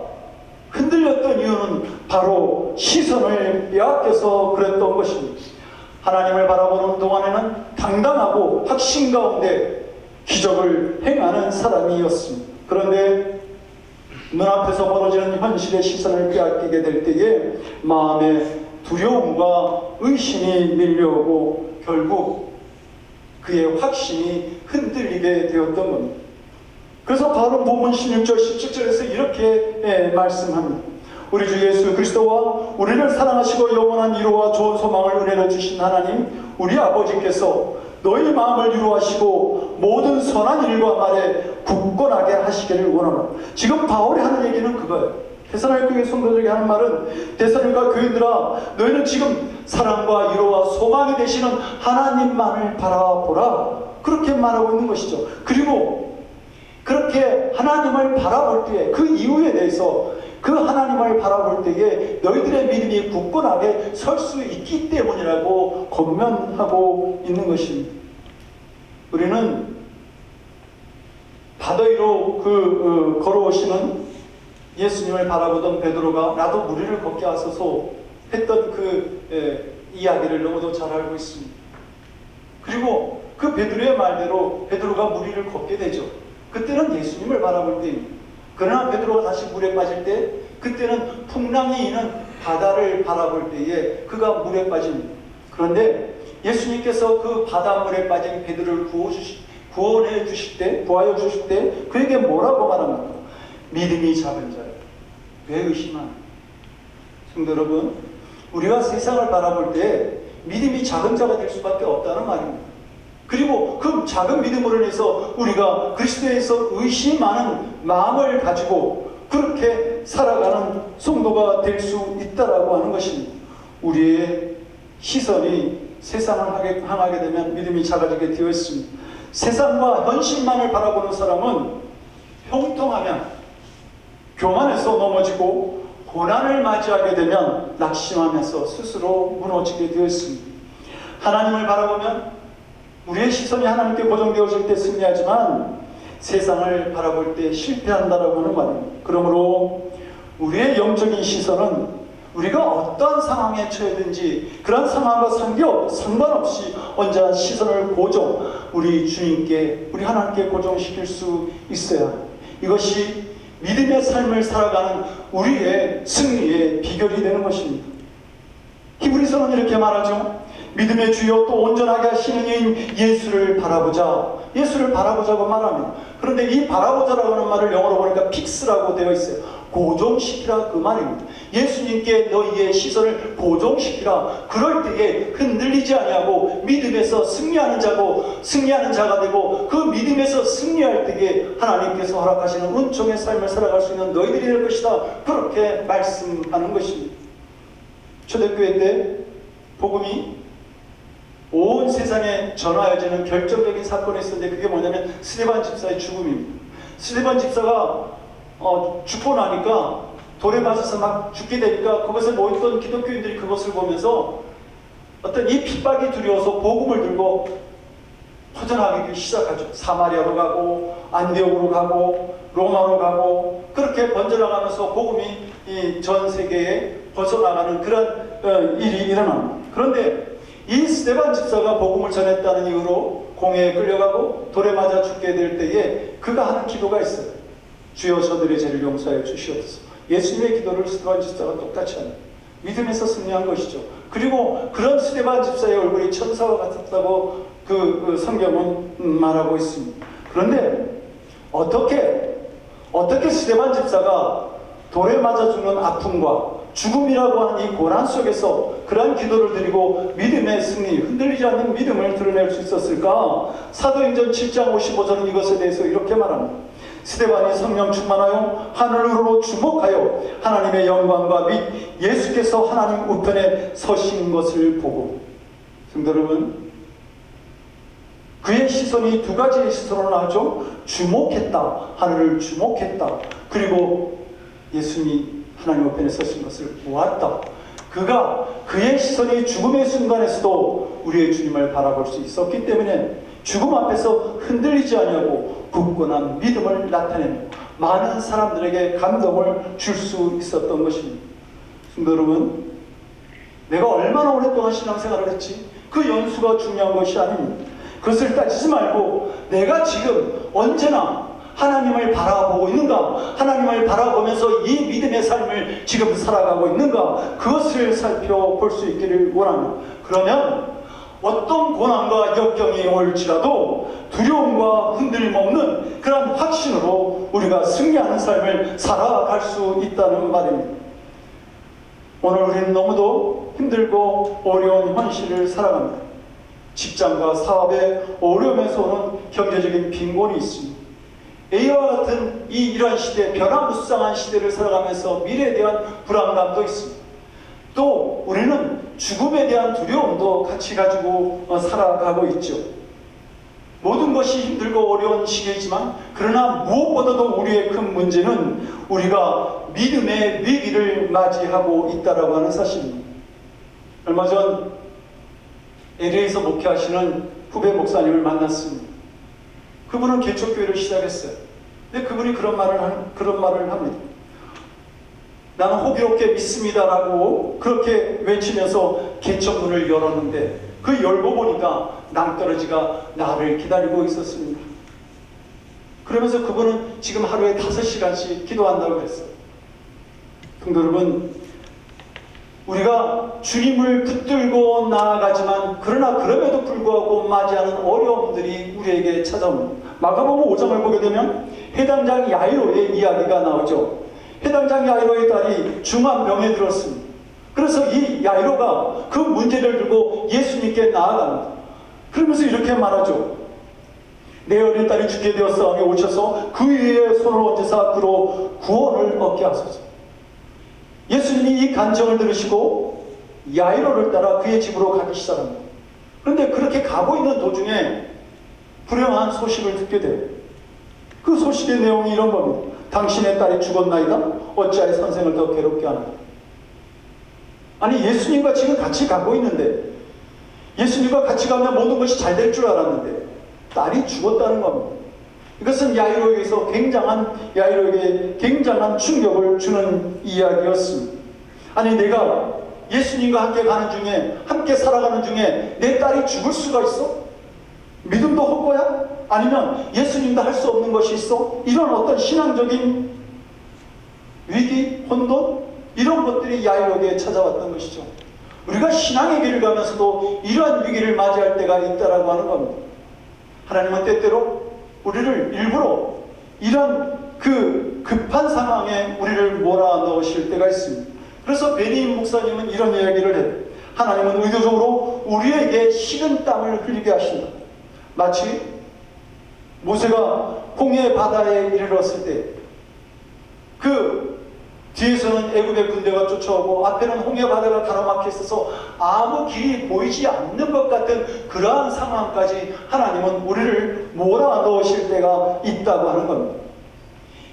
흔들렸던 이유는 바로 시선을 빼앗겨서 그랬던 것입니다. 하나님을 바라보는 동안에는 당당하고 확신 가운데 기적을 행하는 사람이었습니다. 그런데 눈앞에서 벌어지는 현실의 시선을 빼앗기게 될 때에 마음에 두려움과 의심이 밀려오고 결국 그의 확신이 흔들리게 되었던 겁니다. 그래서 바로 본문 16절 17절에서 이렇게 말씀합니다. 우리 주 예수 그리스도와 우리를 사랑하시고 영원한 위로와 좋은 소망을 은혜로 주신 하나님 우리 아버지께서 너희 마음을 위로하시고 모든 선한 일과 말에 굳건하게 하시기를 원하노라. 지금 바울이 하는 얘기는 그거예요. 데살로니가 교회 성도들에게 하는 말은 데살로니가 교인들아 너희는 지금 사랑과 위로와 소망이 되시는 하나님만을 바라보라. 그렇게 말하고 있는 것이죠. 그리고 그렇게 하나님을 바라볼 때에 그 이유에 대해서 그 하나님을 바라볼 때에 너희들의 믿음이 굳건하게 설 수 있기 때문이라고 권면하고 있는 것입니다. 우리는 바다 위로 걸어오시는 예수님을 바라보던 베드로가 나도 무리를 걷게 하소서 했던 이야기를 너무도 잘 알고 있습니다. 그리고 그 베드로의 말대로 베드로가 무리를 걷게 되죠. 그때는 예수님을 바라볼 때입니다. 그러나 베드로가 다시 물에 빠질 때 그때는 풍랑이 있는 바다를 바라볼 때에 그가 물에 빠집니다. 그런데 예수님께서 그 바닷물에 빠진 베드로를 구원해 주실 때, 구하여 주실 때 그에게 뭐라고 말합니까? 믿음이 작은 자여 왜 의심하나? 성도 여러분, 우리가 세상을 바라볼 때 믿음이 작은 자가 될 수밖에 없다는 말입니다. 그리고 그 작은 믿음으로 인해서 우리가 그리스도에서 의심하는 마음을 가지고 그렇게 살아가는 성도가 될 수 있다라고 하는 것입니다. 우리의 시선이 세상을 향하게 되면 믿음이 작아지게 되어 있습니다. 세상과 현실만을 바라보는 사람은 형통하면 교만해서 넘어지고 고난을 맞이하게 되면 낙심하면서 스스로 무너지게 되어 있습니다. 하나님을 바라보면 우리의 시선이 하나님께 고정되어질 때 승리하지만 세상을 바라볼 때 실패한다라고 하는 말입니다. 그러므로 우리의 영적인 시선은 우리가 어떠한 상황에 처해든지 그런 상황과 상관없이 언제나 시선을 우리 주님께, 우리 하나님께 고정시킬 수 있어야 합니다. 이것이 믿음의 삶을 살아가는 우리의 승리의 비결이 되는 것입니다. 히브리서는 이렇게 말하죠. 믿음의 주여 또 온전하게 하시는 이인 예수를 바라보자. 예수를 바라보자고 말하는. 그런데 이 바라보자라고 하는 말을 영어로 보니까 픽스라고 되어 있어요. 고정시키라 그 말입니다. 예수님께 너희의 시선을 고정시키라. 그럴 때에 흔들리지 아니하고 믿음에서 승리하는 자가 되고 그 믿음에서 승리할 때에 하나님께서 허락하시는 은총의 삶을 살아갈 수 있는 너희들이 될 것이다. 그렇게 말씀하는 것입니다. 초대교회 때 복음이 온 세상에 전하여지는 결정적인 사건이 있었는데 그게 뭐냐면 스데반 집사의 죽음입니다. 스데반 집사가 죽고 나니까 돌에 맞아서 막 죽게 되니까 그것에 모였던 기독교인들이 그것을 보면서 어떤 이 핍박이 두려워서 복음을 들고 퍼져나가기 시작하죠. 사마리아로 가고 안디옥으로 가고 로마로 가고 그렇게 번져나가면서 복음이 이 전 세계에 벗어나가는 그런 일이 일어납니다. 그런데 이 스데반 집사가 복음을 전했다는 이유로 공회에 끌려가고 돌에 맞아 죽게 될 때에 그가 하는 기도가 있어요. 주여 저들의 죄를 용서하여 주시옵소서. 예수님의 기도를 스데반 집사가 똑같이 합니다. 믿음에서 승리한 것이죠. 그리고 그런 스데반 집사의 얼굴이 천사와 같았다고 그 성경은 말하고 있습니다. 그런데 어떻게 스데반 집사가 돌에 맞아 죽는 아픔과 죽음이라고 하는 이 고난 속에서 그러한 기도를 드리고 믿음의 승리, 흔들리지 않는 믿음을 드러낼 수 있었을까? 사도행전 7장 55절은 이것에 대해서 이렇게 말합니다. 스데반이 성령 충만하여 하늘으로 주목하여 하나님의 영광과 및 예수께서 하나님 우편에 서신 것을 보고. 성도 여러분, 그의 시선이 두 가지의 시선으로 나오죠. 주목했다, 하늘을 주목했다. 그리고 예수님이 하나님 우편에 서신 것을 보았다. 그의 시선이 죽음의 순간에서도 우리의 주님을 바라볼 수 있었기 때문에 죽음 앞에서 흔들리지 아니하고 굳건한 믿음을 나타내며 많은 사람들에게 감동을 줄 수 있었던 것입니다. 성도 여러분, 내가 얼마나 오랫동안 신앙생활을 했지? 그 연수가 중요한 것이 아닙니다. 그것을 따지지 말고 내가 지금 언제나 하나님을 바라보고 있는가? 하나님을 바라보면서 이 믿음의 삶을 지금 살아가고 있는가? 그것을 살펴볼 수 있기를 원합니다. 그러면 어떤 고난과 역경이 올지라도 두려움과 흔들림 없는 그런 확신으로 우리가 승리하는 삶을 살아갈 수 있다는 말입니다. 오늘 우리는 너무도 힘들고 어려운 현실을 살아갑니다. 직장과 사업의 어려움에서 오는 경제적인 빈곤이 있습니다. A와 같은 이러한 시대, 변화무쌍한 시대를 살아가면서 미래에 대한 불안감도 있습니다. 또 우리는 죽음에 대한 두려움도 같이 가지고 살아가고 있죠. 모든 것이 힘들고 어려운 시기이지만 그러나 무엇보다도 우리의 큰 문제는 우리가 믿음의 위기를 맞이하고 있다라고 하는 사실입니다. 얼마 전 LA에서 목회하시는 후배 목사님을 만났습니다. 그분은 개척교회를 시작했어요. 근데 그분이 그런 말을 합니다. 나는 호기롭게 믿습니다라고 그렇게 외치면서 개척문을 열었는데 그 열고 보니까 낭떠러지가 나를 기다리고 있었습니다. 그러면서 그분은 지금 하루에 5시간씩 기도한다고 했어요. 성도 여러분, 우리가 주님을 붙들고 나아가지만 그러나 그럼에도 불구하고 맞이하는 어려움들이 우리에게 찾아옵니다. 마가복음 5장을 보게 되면 해당장 야이로의 이야기가 나오죠. 해당장 야이로의 딸이 중한 병에 들었습니다. 그래서 이 야이로가 그 문제를 들고 예수님께 나아갑니다. 그러면서 이렇게 말하죠. 내 어린 딸이 죽게 되었사오니 오셔서 그 위에 손을 얹으사 그로 구원을 얻게 하소서. 예수님이 이 간청을 들으시고 야이로를 따라 그의 집으로 가기 시작합니다. 그런데 그렇게 가고 있는 도중에 불행한 소식을 듣게 돼요. 그 소식의 내용이 이런 겁니다. 당신의 딸이 죽었나이다? 어찌하여 선생을 더 괴롭게 하나? 아니, 예수님과 지금 같이 가고 있는데 예수님과 같이 가면 모든 것이 잘 될 줄 알았는데 딸이 죽었다는 겁니다. 이것은 야이로에게서 야이로에게 굉장한 충격을 주는 이야기였습니다. 아니, 내가 예수님과 함께 가는 중에, 함께 살아가는 중에 내 딸이 죽을 수가 있어? 믿음도 헛거야? 아니면 예수님도 할 수 없는 것이 있어? 이런 어떤 신앙적인 위기, 혼돈, 이런 것들이 야이로에게 찾아왔던 것이죠. 우리가 신앙의 길을 가면서도 이러한 위기를 맞이할 때가 있다라고 하는 겁니다. 하나님은 때때로 우리를 일부러 이런 그 급한 상황에 우리를 몰아넣으실 때가 있습니다. 그래서 베니임 목사님은 이런 이야기를 해요. 하나님은 의도적으로 우리에게 식은 땀을 흘리게 하신다. 마치 모세가 홍해 바다에 이르렀을 때 그 뒤에서는 애굽의 군대가 쫓아오고 앞에는 홍해 바다가 가로막혀 있어서 아무 길이 보이지 않는 것 같은 그러한 상황까지 하나님은 우리를 몰아넣으실 때가 있다고 하는 겁니다.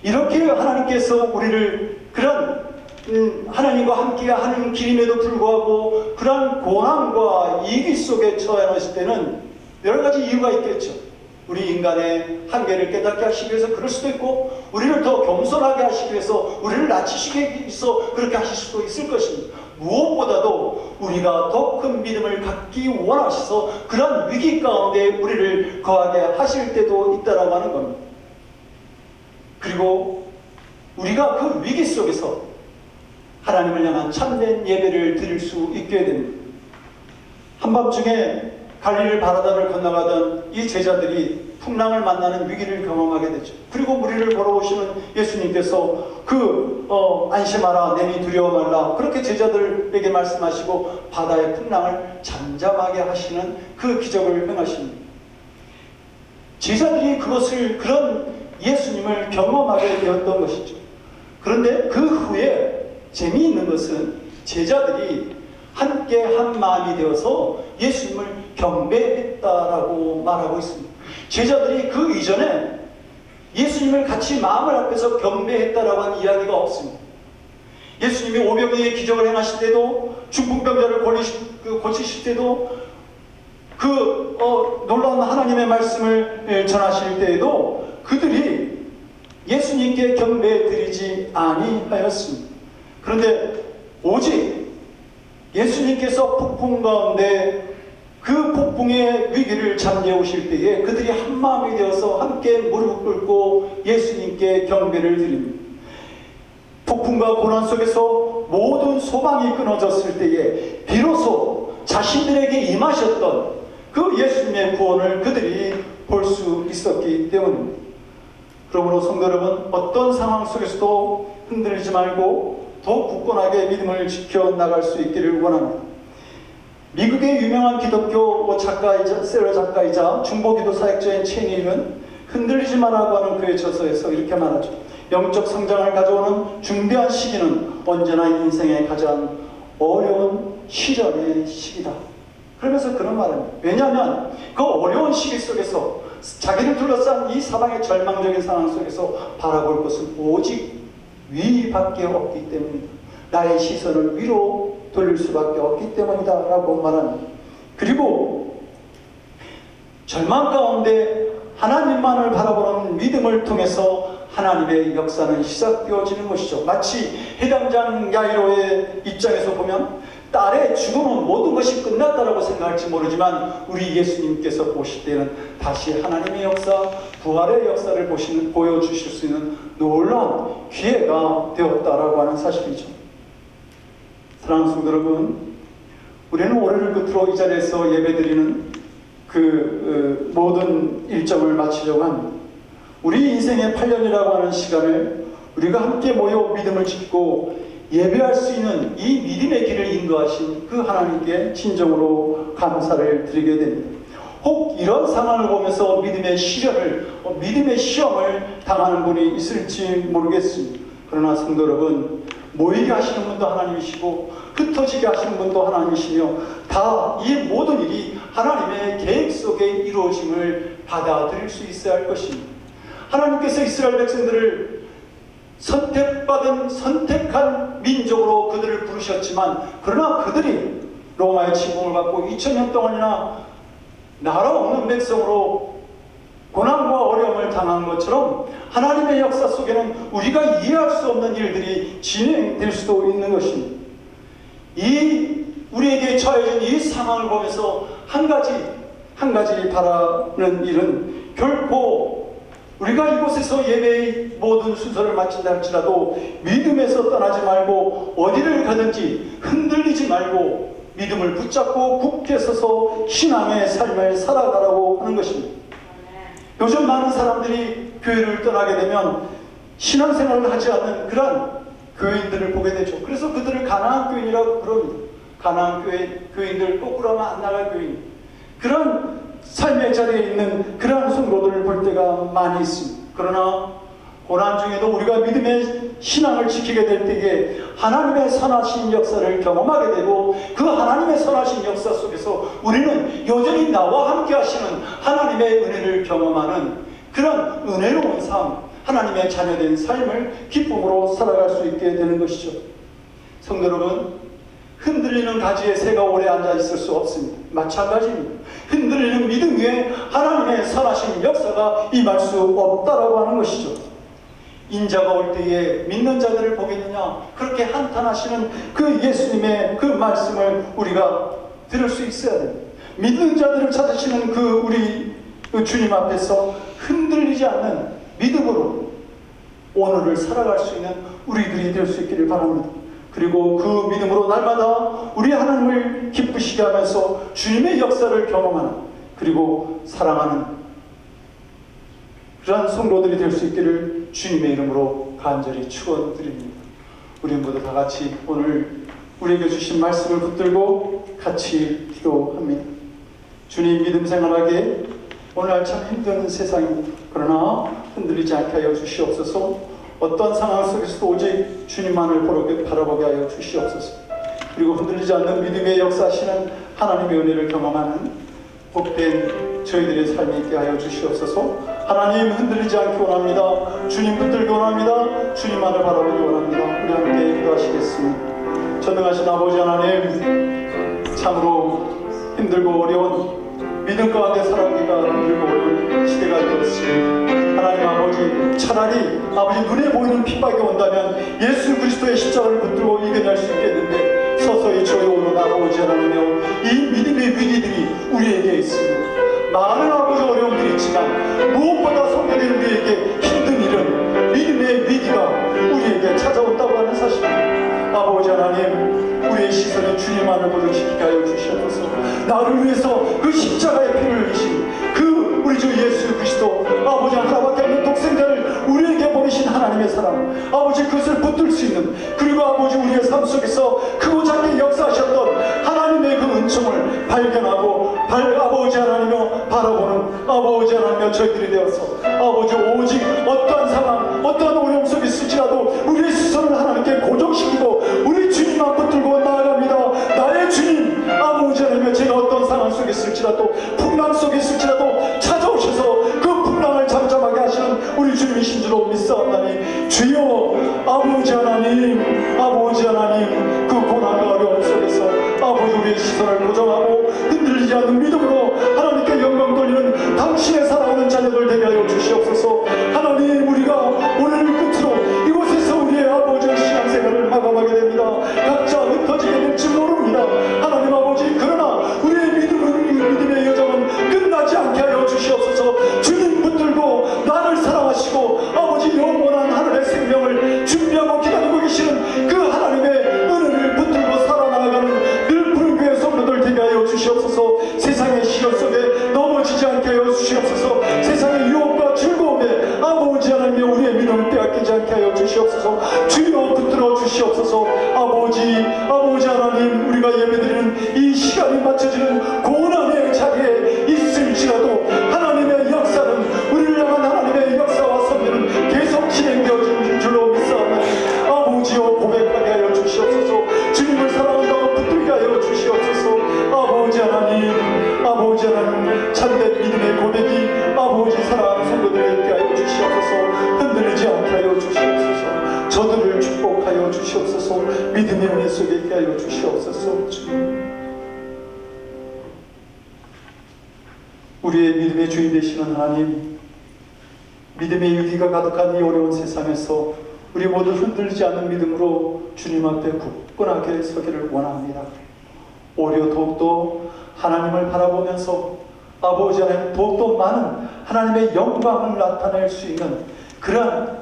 이렇게 하나님께서 우리를 그런 하나님과 함께 하는 길임에도 불구하고 그런 고난과 위기 속에 처해 놓으실 때는 여러 가지 이유가 있겠죠. 우리 인간의 한계를 깨닫게 하시기 위해서 그럴 수도 있고, 우리를 더 겸손하게 하시기 위해서, 우리를 낮추시기 위해서 그렇게 하실 수도 있을 것입니다. 무엇보다도 우리가 더 큰 믿음을 갖기 원하셔서 그런 위기 가운데 우리를 거하게 하실 때도 있다라고 하는 겁니다. 그리고 우리가 그 위기 속에서 하나님을 향한 참된 예배를 드릴 수 있게 됩니다. 한밤중에 갈릴리 바다를 건너가던 이 제자들이 풍랑을 만나는 위기를 경험하게 되죠. 그리고 우리를 보러 오시는 예수님께서 안심하라, 내니 두려워 말라, 그렇게 제자들에게 말씀하시고 바다의 풍랑을 잠잠하게 하시는 그 기적을 행하십니다. 제자들이 그런 예수님을 경험하게 되었던 것이죠. 그런데 그 후에 재미있는 것은 제자들이 함께 한 마음이 되어서 예수님을 경배했다라고 말하고 있습니다. 제자들이 그 이전에 예수님을 같이 마음을 합해서 경배했다라고 하는 이야기가 없습니다. 예수님이 오병이의 기적을 행하실 때도, 중풍병자를 고치실 때도, 놀라운 하나님의 말씀을 전하실 때에도 그들이 예수님께 경배드리지 아니하였습니다. 그런데 오직 예수님께서 폭풍 가운데 그 폭풍의 위기를 잠재우실 때에 그들이 한마음이 되어서 함께 무릎 꿇고 예수님께 경배를 드립니다. 폭풍과 고난 속에서 모든 소망이 끊어졌을 때에 비로소 자신들에게 임하셨던 그 예수님의 구원을 그들이 볼 수 있었기 때문입니다. 그러므로 성도 여러분, 어떤 상황 속에서도 흔들리지 말고 더 굳건하게 믿음을 지켜나갈 수 있기를 원합니다. 미국의 유명한 기독교 셀러 작가이자 중보기도 사역자인 체니는 흔들리지 말라고 하는 그의 저서에서 이렇게 말하죠. 영적 성장을 가져오는 중대한 시기는 언제나 인생의 가장 어려운 시련의 시기다. 그러면서 그런 말입니다. 왜냐하면 그 어려운 시기 속에서 자기를 둘러싼 이 사방의 절망적인 상황 속에서 바라볼 것은 오직 위밖에 없기 때문이다. 나의 시선을 위로 돌릴 수밖에 없기 때문이다 라고 말합니다. 그리고 절망 가운데 하나님만을 바라보는 믿음을 통해서 하나님의 역사는 시작되어지는 것이죠. 마치 해당장 야이로의 입장에서 보면 딸의 죽음은 모든 것이 끝났다라고 생각할지 모르지만 우리 예수님께서 보실 때는 다시 하나님의 역사, 부활의 역사를 보여주실 수 있는 놀라운 기회가 되었다라고 하는 사실이죠. 사랑하는 성도 여러분, 우리는 올해를 끝으로 이 자리에서 예배드리는 모든 일정을 마치려고 합니다. 우리 인생의 8년이라고 하는 시간을 우리가 함께 모여 믿음을 짓고 예배할 수 있는 이 믿음의 길을 인도하신 그 하나님께 진정으로 감사를 드리게 됩니다. 혹 이런 상황을 보면서 믿음의 시험을 당하는 분이 있을지 모르겠습니다. 그러나 성도 여러분, 모이게 하시는 분도 하나님이시고 흩어지게 하시는 분도 하나님이시며 다 이 모든 일이 하나님의 계획 속에 이루어짐을 받아들일 수 있어야 할 것입니다. 하나님께서 이스라엘 백성들을 선택한 민족으로 그들을 부르셨지만, 그러나 그들이 로마의 침공을 받고 2000년 동안이나 나라 없는 백성으로 고난과 어려움을 당한 것처럼 하나님의 역사 속에는 우리가 이해할 수 없는 일들이 진행될 수도 있는 것입니다. 우리에게 처해진 이 상황을 보면서 한 가지 바라는 일은, 결코 우리가 이곳에서 예배의 모든 순서를 마친다 할지라도 믿음에서 떠나지 말고 어디를 가든지 흔들리지 말고 믿음을 붙잡고 굳게 서서 신앙의 삶을 살아가라고 하는 것입니다. 요즘 많은 사람들이 교회를 떠나게 되면 신앙생활을 하지 않는 그런 교인들을 보게 되죠. 그래서 그들을 가나안 교인이라고 부릅니다. 가나안 교인들, 거꾸로 하면 안 나갈 교인. 그런 삶의 자리에 있는 그러한 성도들을 볼 때가 많이 있습니다. 그러나 고난 중에도 우리가 믿음의 신앙을 지키게 될 때에 하나님의 선하신 역사를 경험하게 되고, 그 하나님의 선하신 역사 속에서 우리는 여전히 나와 함께 하시는 하나님의 은혜를 경험하는 그런 은혜로운 삶, 하나님의 자녀된 삶을 기쁨으로 살아갈 수 있게 되는 것이죠. 성도 여러분, 흔들리는 가지에 새가 오래 앉아 있을 수 없습니다. 마찬가지입니다. 흔들리는 믿음 위에 하나님의 선하신 역사가 임할 수 없다라고 하는 것이죠. 인자가 올 때에 믿는 자들을 보겠느냐, 그렇게 한탄하시는 그 예수님의 그 말씀을 우리가 들을 수 있어야 됩니다. 믿는 자들을 찾으시는 그 우리 주님 앞에서 흔들리지 않는 믿음으로 오늘을 살아갈 수 있는 우리들이 될 수 있기를 바랍니다. 그리고 그 믿음으로 날마다 우리 하나님을 기쁘시게 하면서 주님의 역사를 경험하는, 그리고 사랑하는 그러한 성도들이 될 수 있기를 주님의 이름으로 간절히 축원드립니다. 우리 모두 다 같이 오늘 우리에게 주신 말씀을 붙들고 같이 기도합니다. 주님, 믿음 생활하게 오늘 참 힘든 세상입니다. 그러나 흔들리지 않게 하여 주시옵소서. 어떤 상황 속에서도 오직 주님만을 바라보게 하여 주시옵소서. 그리고 흔들리지 않는 믿음의 역사하시는 하나님의 은혜를 경험하는 복된 저희들의 삶이 있게 하여 주시옵소서. 하나님, 흔들리지 않기 원합니다. 주님 붙들기 원합니다. 주님만을 바라보기 원합니다. 우리 함께 기도하시겠습니다. 전능하신 아버지 하나님, 참으로 힘들고 어려운 믿음 가운데 살아가기가 힘들고 어려운 시대가 되었습니다. 하나님 아버지, 차라리 아버지 눈에 보이는 핍박이 온다면 예수 그리스도의 십자가를 붙들고 이겨낼 수 있겠는데, 서서히 저희오는 아버지 하나님이여, 이 믿음의 위기들이 우리에게 있습니다. 많은 아버지 어려움들이 있지만 무엇보다 성도된 우리에게 힘든 일은 믿음의 위기가 우리에게 찾아온다고 하는 사실입니다. 아버지 하나님, 우리의 시선이 주님만을 고정시키게 하여 주시옵소서. 나를 위해서 그 십자가의 피를 흘리신 그 우리 주 예수 그리스도, 아버지 하나밖에 없는 독생자를 우리에게 보내신 하나님의 사랑, 아버지 그것을 붙들 수 있는, 그리고 아버지 우리의 삶 속에서 크고 작게 역사하셨던 하나님의 그 은총을 발견하고 아버지 하나님여 바라보는 아버지 하나님여 저희들이 되어서 아버지 오직 어떠한 상황, 어떠한 어려움 속에 있을지라도 우리의 시선을 하나님께 고정시키고 우리 주님만 붙들고 나아갑니다. 나의 주님, 아버지 하나님여, 제가 어떤 상황 속에 있을지라도, 풍랑 속에 있을지라도 찾아오셔서 그 풍랑을 잠잠하게 하시는 우리 주님이신 줄로 믿사옵나니, 주여 아버지 하나님, 아버지 하나님, 그 고난과 어려움 속에서 아버지 우리의 시선을 고정하고 흔들리지 않는 믿음으로 하나님께 영광 돌리는 당신의 사랑하는 자녀들 되게 하여 주시옵소서. 하나님, 우리가 오늘 끝으로 이곳에서 우리의 아버지의 신앙생활을 마감하게 됩니다. 각자 흩어지게 될지 모릅니다. 하나님 아버지, 그러나 우리의 믿음의 여정은 끝나지 않게 하여 주시옵소서. 주님 붙들고 나를 사랑하시고 아버지 영원한 하늘의 생명을 준비하고 기다리고 계시는 그 하나님의 은혜를 붙들고 살아나가는 늘 푸른 성도들 되게 하여 주시옵소서. 세상의 시련 속에 넘어지지 않게 하여 주시옵소서. 세상의 유혹과 즐거움에 아버지 하나님의 우리의 믿음을 빼앗기지 않게 하여 주시옵소서. 주여 붙들어 주시옵소서. 아버지 하나님, 우리가 예배드리는 이 시간이 맞춰지는 고난의 자리에 있을지라도 하나님의 역사는, 우리를 향한 하나님의 역사와 선배는 계속 진행되어지는 줄로 믿사옵나니, 아버지여 고백하게 하여 주시옵소서. 주님을 사랑한다고 붙들게 하여 주시옵소서. 아버지 하나님, 참된 믿음의 고백이 아버지 사랑하는 성도들에게 있게 하여 주시옵소서. 흔들리지 않게 하여 주시옵소서. 저들을 축복하여 주시옵소서. 믿음의 은혜 속에 있게 하여 주시옵소서. 우리의 믿음의 주인 되시는 하나님, 믿음의 위기가 가득한 이 어려운 세상에서 우리 모두 흔들리지 않는 믿음으로 주님 앞에 굳건하게 서기를 원합니다. 오히려 더욱더 하나님을 바라보면서 아버지 하나님, 더욱더 많은 하나님의 영광을 나타낼 수 있는 그러한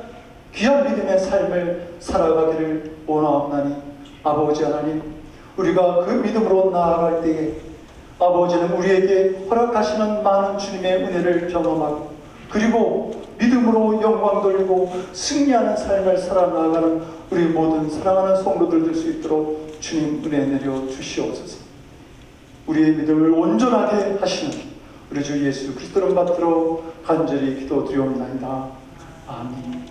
귀한 믿음의 삶을 살아가기를 원하옵나니, 아버지 하나님, 우리가 그 믿음으로 나아갈 때에 아버지는 우리에게 허락하시는 많은 주님의 은혜를 경험하고 그리고 믿음으로 영광 돌리고 승리하는 삶을 살아나가는 우리 모든 사랑하는 성도들 될 수 있도록 주님 은혜 내려 주시옵소서. 우리의 믿음을 온전하게 하시는 우리 주 예수 그리스도를 받들어 간절히 기도드리옵나이다. 아멘.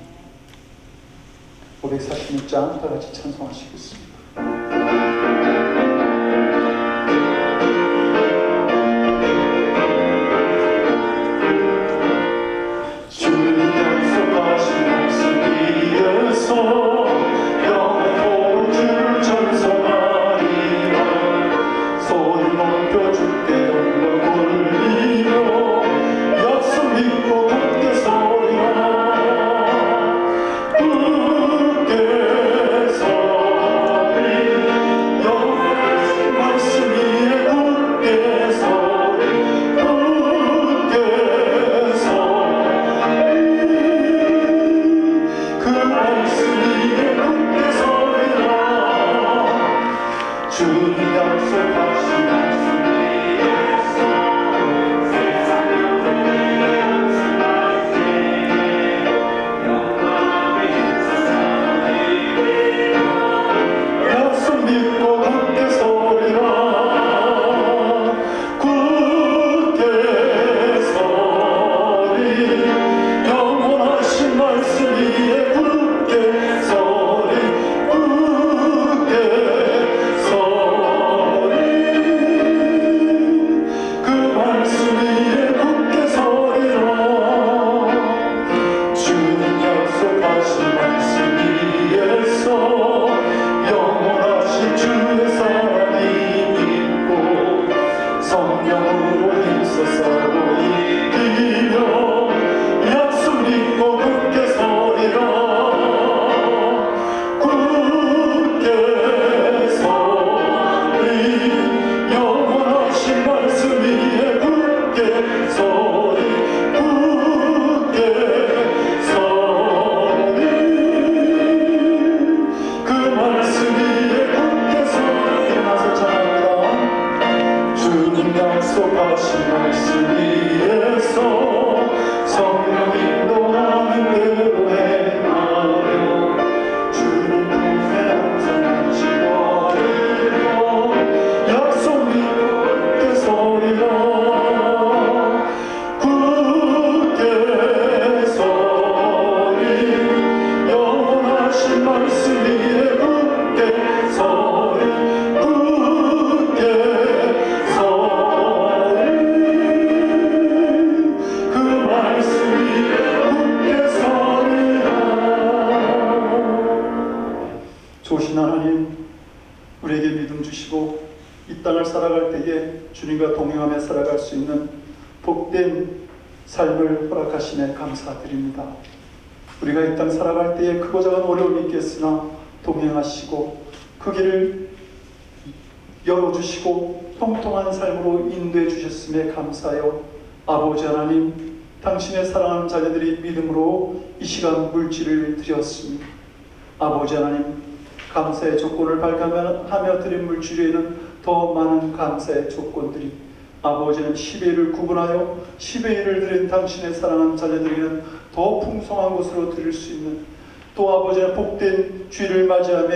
546장 다 같이 찬송하시겠습니다. 좋으신 하나님, 우리에게 믿음 주시고 이 땅을 살아갈 때에 주님과 동행하며 살아갈 수 있는 복된 삶을 허락하시네 감사드립니다. 우리가 이 땅 살아갈 때에 크고 작은 어려움이 있겠으나 동행하시고 그 길을 열어주시고 통통한 삶으로 인도해 주셨음에 감사하여 아버지 하나님, 당신의 사랑하는 자녀들이 믿음으로 이 시간 물질을 드렸습니다. 아버지 하나님, 감사의 조건을 발견하며 드린 물질 외에는 더 많은 감사의 조건들이 아버지는 10의 1을 구분하여 10의 1을 드린 당신의 사랑하는 자녀들에게는 더 풍성한 것으로 드릴 수 있는, 또 아버지는 복된 주일을 맞이하며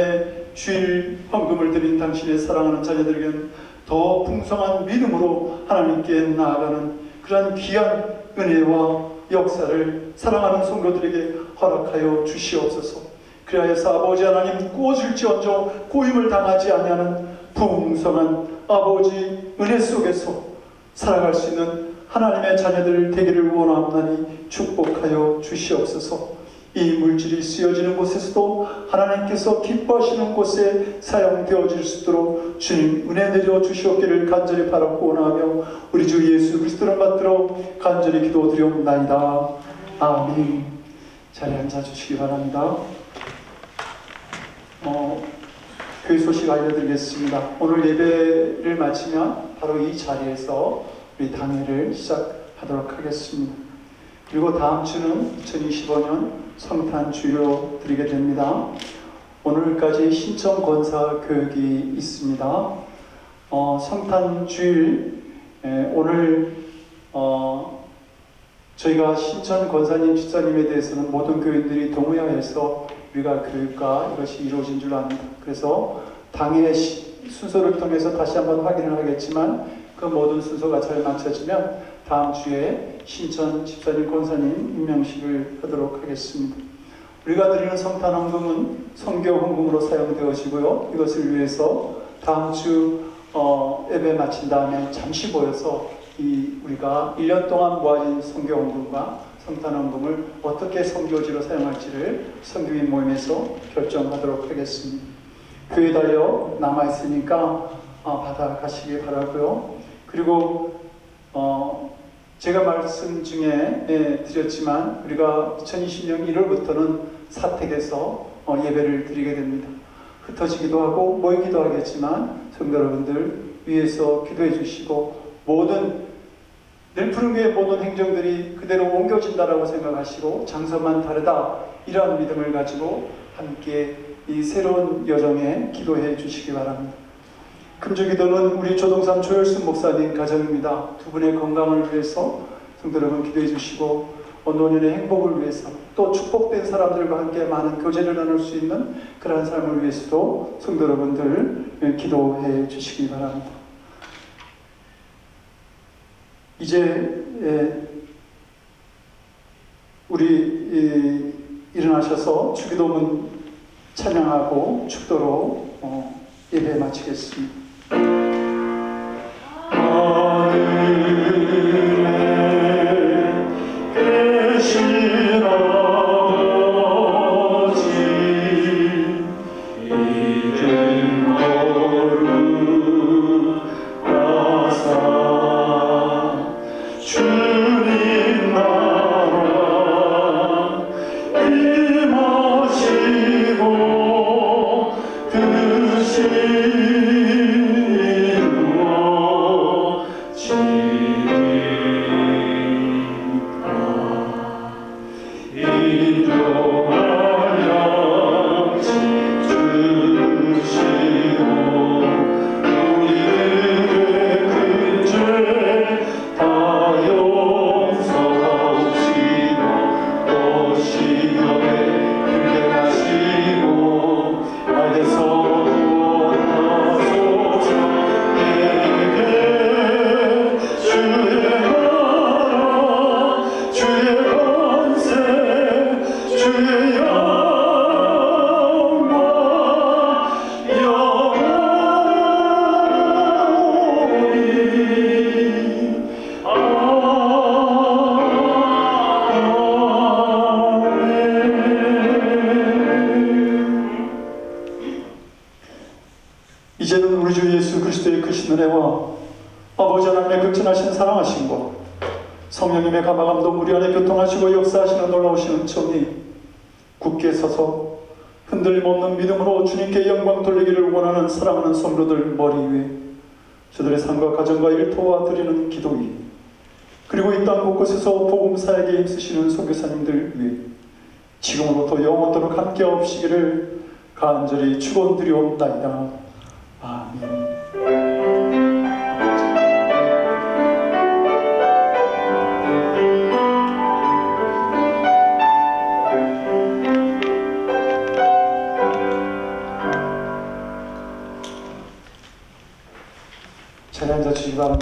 주일 헌금을 드린 당신의 사랑하는 자녀들에게는 더 풍성한 믿음으로 하나님께 나아가는 그러한 귀한 은혜와 역사를 사랑하는 성도들에게 허락하여 주시옵소서. 그리하여서 아버지 하나님, 꾸어질지언정 고임을 당하지 아니하는 풍성한 아버지 은혜 속에서 살아갈 수 있는 하나님의 자녀들 되기를 원하옵나니 축복하여 주시옵소서. 이 물질이 쓰여지는 곳에서도 하나님께서 기뻐하시는 곳에 사용되어질 수 있도록 주님 은혜 내려 주시옵기를 간절히 바라고 원하며 우리 주 예수 그리스도를 받들어 간절히 기도드리옵나이다. 아멘. 자리에 앉아주시기 바랍니다. 교회 소식 알려드리겠습니다. 오늘 예배를 마치면 바로 이 자리에서 우리 당회를 시작하도록 하겠습니다. 그리고 다음 주는 2025년 성탄 주일로 드리게 됩니다. 오늘까지 신청 권사 교육이 있습니다. 성탄 주일 오늘 저희가 신천 권사님, 집사님에 대해서는 모든 교인들이 동의하여서 우리가 교육과 이것이 이루어진 줄 압니다. 그래서 당의 순서를 통해서 다시 한번 확인을 하겠지만 그 모든 순서가 잘 맞춰지면 다음 주에 신천 집사님, 권사님 임명식을 하도록 하겠습니다. 우리가 드리는 성탄 헌금은 선교 헌금으로 사용되어지고요. 이것을 위해서 다음 주 예배 마친 다음에 잠시 모여서 우리가 1년 동안 모아진 선교 헌금과 성탄 헌금을 어떻게 선교지로 사용할지를 선교인 모임에서 결정하도록 하겠습니다. 교회 달력 남아있으니까 받아가시기 바라고요. 그리고 제가 말씀 중에 드렸지만 우리가 2020년 1월부터는 사택에서 예배를 드리게 됩니다. 흩어지기도 하고 모이기도 하겠지만 성도 여러분들 위에서 기도해 주시고 늘 푸른교의 모든 행정들이 그대로 옮겨진다라고 생각하시고 장소만 다르다 이러한 믿음을 가지고 함께 이 새로운 여정에 기도해 주시기 바랍니다. 금주기도는 우리 조동산 조열순 목사님 가정입니다. 두 분의 건강을 위해서 성도 여러분 기도해 주시고 노년의 행복을 위해서 또 축복된 사람들과 함께 많은 교제를 나눌 수 있는 그러한 삶을 위해서도 성도 여러분들 기도해 주시기 바랍니다. 이제 우리 일어나셔서 주기도문 찬양하고 축도로 예배 마치겠습니다. 이제는 우리 주 예수 그리스도의 크신 은혜와 아버지 하나님의 극진하신 사랑하심과 성령님의 감화감동 우리 안에 교통하시고 역사하시는 놀라우신 은총이 굳게 서서 흔들림 없는 믿음으로 주님께 영광 돌리기를 원하는 사랑하는 성도들 머리 위에 저들의 삶과 가정과 일터와 드리는 기도위 그리고 이 땅 곳곳에서 복음 사역에 힘쓰시는 선교사님들 위해 지금으로부터 영원토록 함께 없시기를 간절히 축원드리옵나이다. 아멘. 자리에 앉아 주시기 바랍니다.